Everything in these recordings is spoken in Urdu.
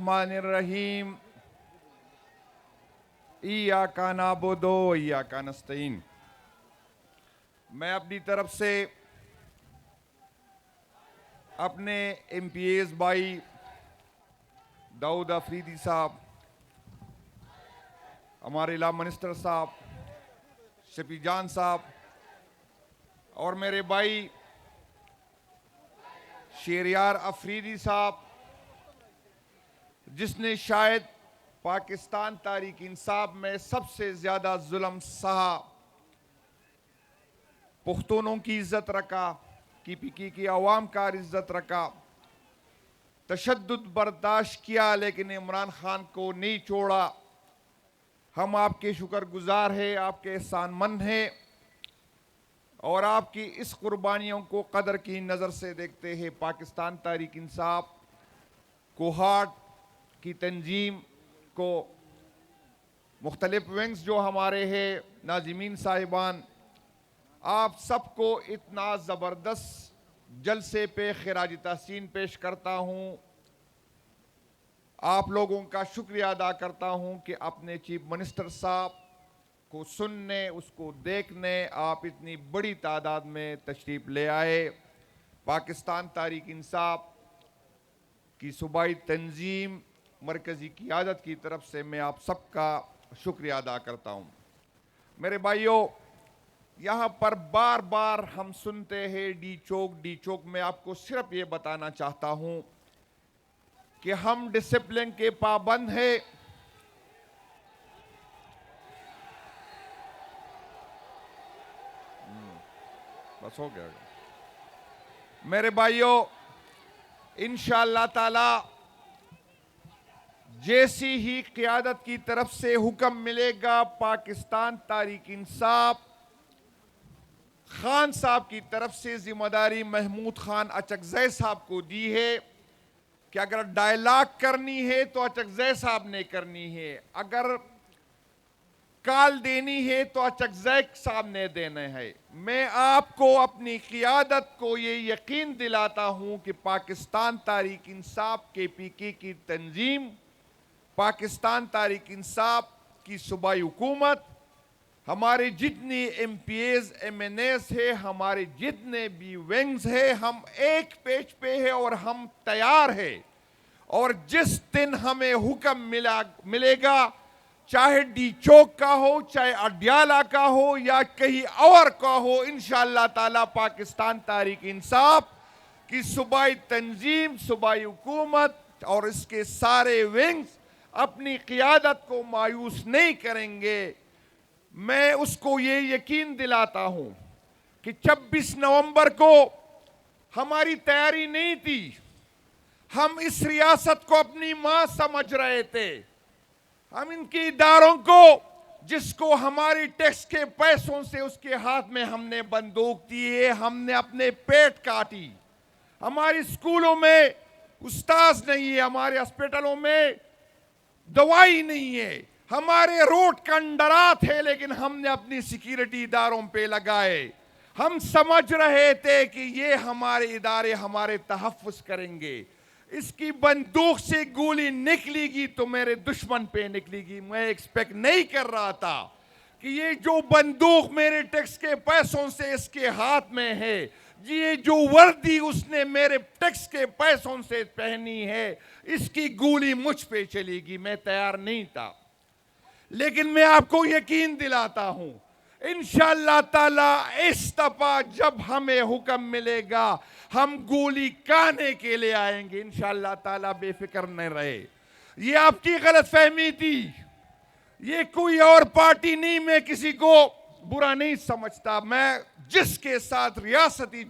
الرحمن الرحیم ایاک نعبد و ایاک نستعین۔ میں اپنی طرف سے اپنے ایم پی ایز بھائی داؤد افریدی صاحب، ہمارے لا منسٹر صاحب شفیع جان صاحب، اور میرے بھائی شہریار افریدی صاحب، جس نے شاید پاکستان تحریک انصاف میں سب سے زیادہ ظلم سہا، پختونوں کی عزت رکھا، کی کی عوام کا عزت رکھا، تشدد برداشت کیا، لیکن عمران خان کو نہیں چھوڑا۔ ہم آپ کے شکر گزار ہیں، آپ کے احسان مند ہیں، اور آپ کی اس قربانیوں کو قدر کی نظر سے دیکھتے ہیں۔ پاکستان تحریک انصاف کوہاٹ کی تنظیم کو مختلف ونگز جو ہمارے ہیں، ناظمین صاحبان، آپ سب کو اتنا زبردست جلسے پہ خراج تحسین پیش کرتا ہوں۔ آپ لوگوں کا شکریہ ادا کرتا ہوں کہ اپنے چیف منسٹر صاحب کو سننے، اس کو دیکھنے آپ اتنی بڑی تعداد میں تشریف لے آئے۔ پاکستان تحریک انصاف کی صوبائی تنظیم مرکزی قیادت کی طرف سے میں آپ سب کا شکریہ ادا کرتا ہوں۔ میرے بھائیوں، یہاں پر بار بار ہم سنتے ہیں ڈی چوک۔ میں آپ کو صرف یہ بتانا چاہتا ہوں کہ ہم ڈسپلن کے پابند ہیں۔ بس ہو گیا میرے بھائیوں، انشاءاللہ تعالی جیسی ہی قیادت کی طرف سے حکم ملے گا، پاکستان تحریک انصاف خان صاحب کی طرف سے ذمہ داری محمود خان اچکزئی صاحب کو دی ہے کہ اگر ڈائلاگ کرنی ہے تو اچکزئی صاحب نے کرنی ہے، اگر کال دینی ہے تو اچکزئی صاحب نے دینا ہے۔ میں آپ کو اپنی قیادت کو یہ یقین دلاتا ہوں کہ پاکستان تحریک انصاف KPK کی تنظیم، پاکستان تحریک انصاف کی صوبائی حکومت، ہمارے جتنی MPAs MNAs ہے، ہمارے جتنے بھی ونگز ہیں، ہم ایک پیج پہ ہیں اور ہم تیار ہیں۔ اور جس دن ہمیں حکم ملے گا، چاہے ڈی چوک کا ہو، چاہے اڈیالہ کا ہو یا کہیں اور کا ہو، انشاءاللہ تعالی پاکستان تحریک انصاف کی صوبائی تنظیم، صوبائی حکومت اور اس کے سارے ونگز اپنی قیادت کو مایوس نہیں کریں گے۔ میں اس کو یہ یقین دلاتا ہوں کہ 26 نومبر کو ہماری تیاری نہیں تھی، ہم اس ریاست کو اپنی ماں سمجھ رہے تھے۔ ہم ان کی اداروں کو، جس کو ہماری ٹیکس کے پیسوں سے اس کے ہاتھ میں ہم نے بندوق دی ہے، ہم نے اپنے پیٹ کاٹی۔ ہماری سکولوں میں استاذ نہیں ہے، ہمارے ہسپتالوں میں دوائی نہیں ہے، ہمارے روڈ کنڈرات ہے، لیکن ہم نے اپنی سیکیورٹی اداروں پہ لگائے۔ ہم سمجھ رہے تھے کہ یہ ہمارے ادارے ہمارے تحفظ کریں گے۔ اس کی بندوق سے گولی نکلی گی تو میرے دشمن پہ نکلی گی۔ میں ایکسپیکٹ نہیں کر رہا تھا کہ یہ جو بندوق میرے ٹیکس کے پیسوں سے اس کے ہاتھ میں ہے، یہ جو وردی اس نے میرے ٹیکس کے پیسوں سے پہنی ہے، اس کی گولی مجھ پہ چلے گی۔ میں تیار نہیں تھا، لیکن میں آپ کو یقین دلاتا ہوں انشاءاللہ تعالی اس دفعہ جب ہمیں حکم ملے گا، ہم گولی کھانے کے لیے آئیں گے۔ انشاءاللہ تعالی بے فکر نہیں رہے۔ یہ آپ کی غلط فہمی تھی، یہ کوئی اور پارٹی نہیں۔ میں کسی کو برا نہیں سمجھتا، میں جس کے ساتھ ریاستی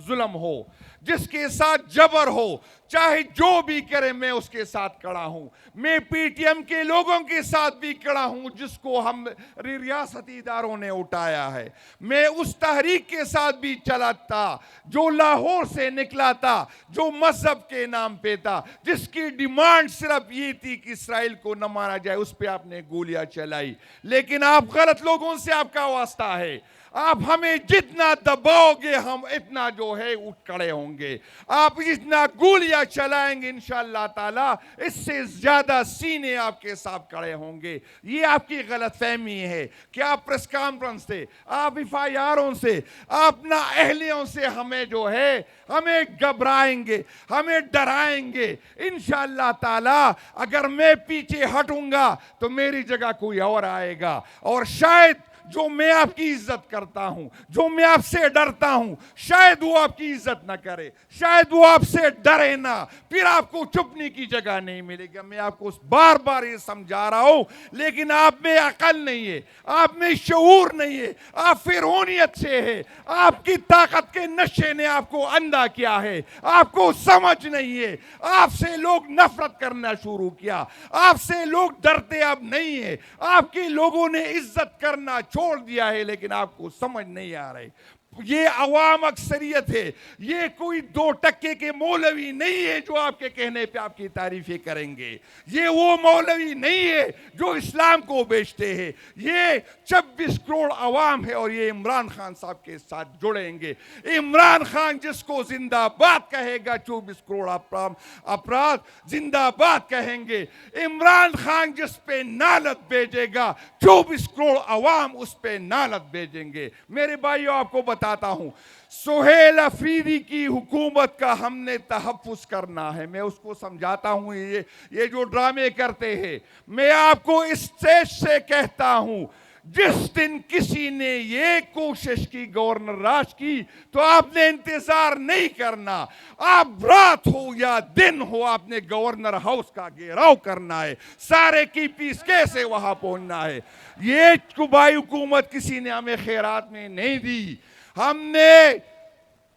ظلم ہو، جس کے ساتھ جبر ہو، چاہے جو بھی کرے، میں اس کے ساتھ کھڑا ہوں۔ میں پی ٹی ایم کے لوگوں کے ساتھ بھی کھڑا ہوں جس کو ہم ریاستی اداروں نے اٹھایا ہے۔ میں اس تحریک کے ساتھ بھی چلا تھا جو لاہور سے نکلا تھا، جو مذہب کے نام پہ تھا، جس کی ڈیمانڈ صرف یہ تھی کہ اسرائیل کو نہ مارا جائے۔ اس پہ آپ نے گولیاں چلائی، لیکن آپ غلط لوگوں سے آپ کا واسطہ ہے۔ آپ ہمیں جتنا دباؤگے ہم اتنا جو ہے اٹھ کھڑے ہوں گے. آپ جتنا گولیاں چلائیں گے انشاءاللہ تعالی اس سے زیادہ سینے آپ کے ساتھ کھڑے ہوں گے. یہ آپ کی غلط فہمی ہے کہ آپ پریس کانفرنس سے، آپ FIRوں سے، آپ نااہلیوں سے ہمیں جو ہے ہمیں گھبرائیں گے، ہمیں ڈرائیں گے. انشاءاللہ تعالی اگر میں پیچھے ہٹوں گا تو میری جگہ کوئی اور آئے گا، اور شاید جو میں آپ کی عزت کرتا ہوں، جو میں آپ سے ڈرتا ہوں، شاید وہ آپ کی عزت نہ کرے، شاید وہ آپ سے ڈرے نہ، پھر آپ کو چھپنے کی جگہ نہیں ملے گا. میں آپ کو بار بار یہ سمجھا رہا ہوں، لیکن آپ میں عقل نہیں ہے، آپ میں شعور نہیں ہے، آپ فرعونیت سے ہے. آپ کی طاقت کے نشے نے آپ کو اندھا کیا ہے، آپ کو سمجھ نہیں ہے. آپ سے لوگ نفرت کرنا شروع کیا، آپ سے لوگ ڈرتے اب نہیں ہے. آپ کے لوگوں نے عزت کرنا چھوڑ دیا ہے، لیکن آپ کو سمجھ نہیں آ رہے. یہ عوام اکثریت ہے، یہ کوئی 2% کے مولوی نہیں ہے جو آپ کے کہنے پہ آپ کی تعریفیں کریں گے. یہ وہ مولوی نہیں ہے جو اسلام کو بیچتے ہیں. یہ 26 کروڑ عوام ہے، اور یہ عمران خان صاحب کے ساتھ جڑیں گے. عمران خان جس کو زندہ باد کہے گا 24 کروڑ افراد زندہ باد کہیں گے. عمران خان جس پہ نالت بھیجے گا 24 کروڑ عوام اس پہ نالت بھیجیں گے. میرے بھائیو آپ کو بتاتا ہوں، سہیل افریدی کی حکومت کا ہم نے تحفظ کرنا ہے. میں اس کو سمجھاتا ہوں یہ جو ڈرامے کرتے ہیں. میں آپ کو اس اسٹیج سے کہتا ہوں، جس دن کسی نے یہ کوشش کی گورنر راج کی تو آپ نے انتظار نہیں کرنا. آپ رات ہو یا دن ہو آپ نے گورنر ہاؤس کا گھیراؤ کرنا ہے. سارے کی پیس کیسے وہاں پہنچنا ہے. یہ صوبائی حکومت کسی نے ہمیں خیرات میں نہیں دی. ہم نے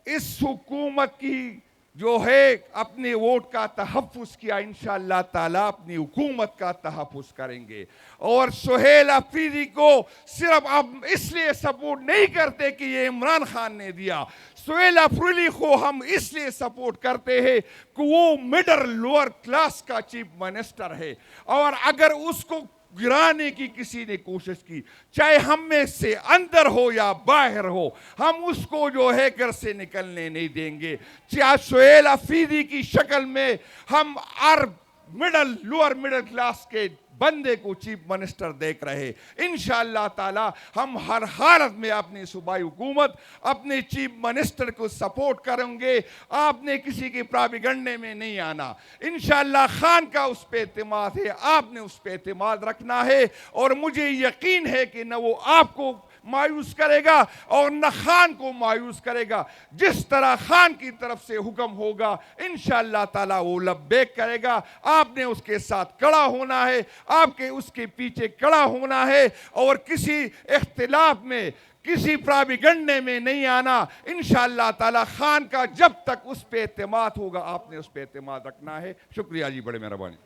اس حکومت کی جو ہے اپنے ووٹ کا تحفظ کیا. انشاءاللہ تعالی اپنی حکومت کا تحفظ کریں گے. اور سہیل افریدی کو صرف اب اس لیے سپورٹ نہیں کرتے کہ یہ عمران خان نے دیا. سہیل افریدی کو ہم اس لیے سپورٹ کرتے ہیں کہ وہ مڈل لوور کلاس کا چیف منسٹر ہے، اور اگر اس کو گرانے کی کسی نے کوشش کی، چاہے ہم میں سے اندر ہو یا باہر ہو، ہم اس کو جو ہے گھر سے نکلنے نہیں دیں گے. چاہے سہیل افریدی کی شکل میں ہم لوور مڈل کلاس کے بندے کو چیف منسٹر دیکھ رہے. انشاءاللہ تعالی ہم ہر حالت میں اپنی صوبائی حکومت، اپنے چیف منسٹر کو سپورٹ کریں گے. آپ نے کسی کے پراپیگنڈے میں نہیں آنا. انشاءاللہ خان کا اس پہ اعتماد ہے، آپ نے اس پہ اعتماد رکھنا ہے. اور مجھے یقین ہے کہ نہ وہ آپ کو مایوس کرے گا اور نہ خان کو مایوس کرے گا. جس طرح خان کی طرف سے حکم ہوگا انشاءاللہ تعالی وہ لبیک کرے گا. آپ نے اس کے ساتھ کھڑا ہونا ہے، آپ کے اس کے پیچھے کھڑا ہونا ہے، اور کسی اختلاف میں، کسی پراپیگنڈے میں نہیں آنا. انشاءاللہ تعالی خان کا جب تک اس پہ اعتماد ہوگا آپ نے اس پہ اعتماد رکھنا ہے. شکریہ جی، بڑے مہربانی.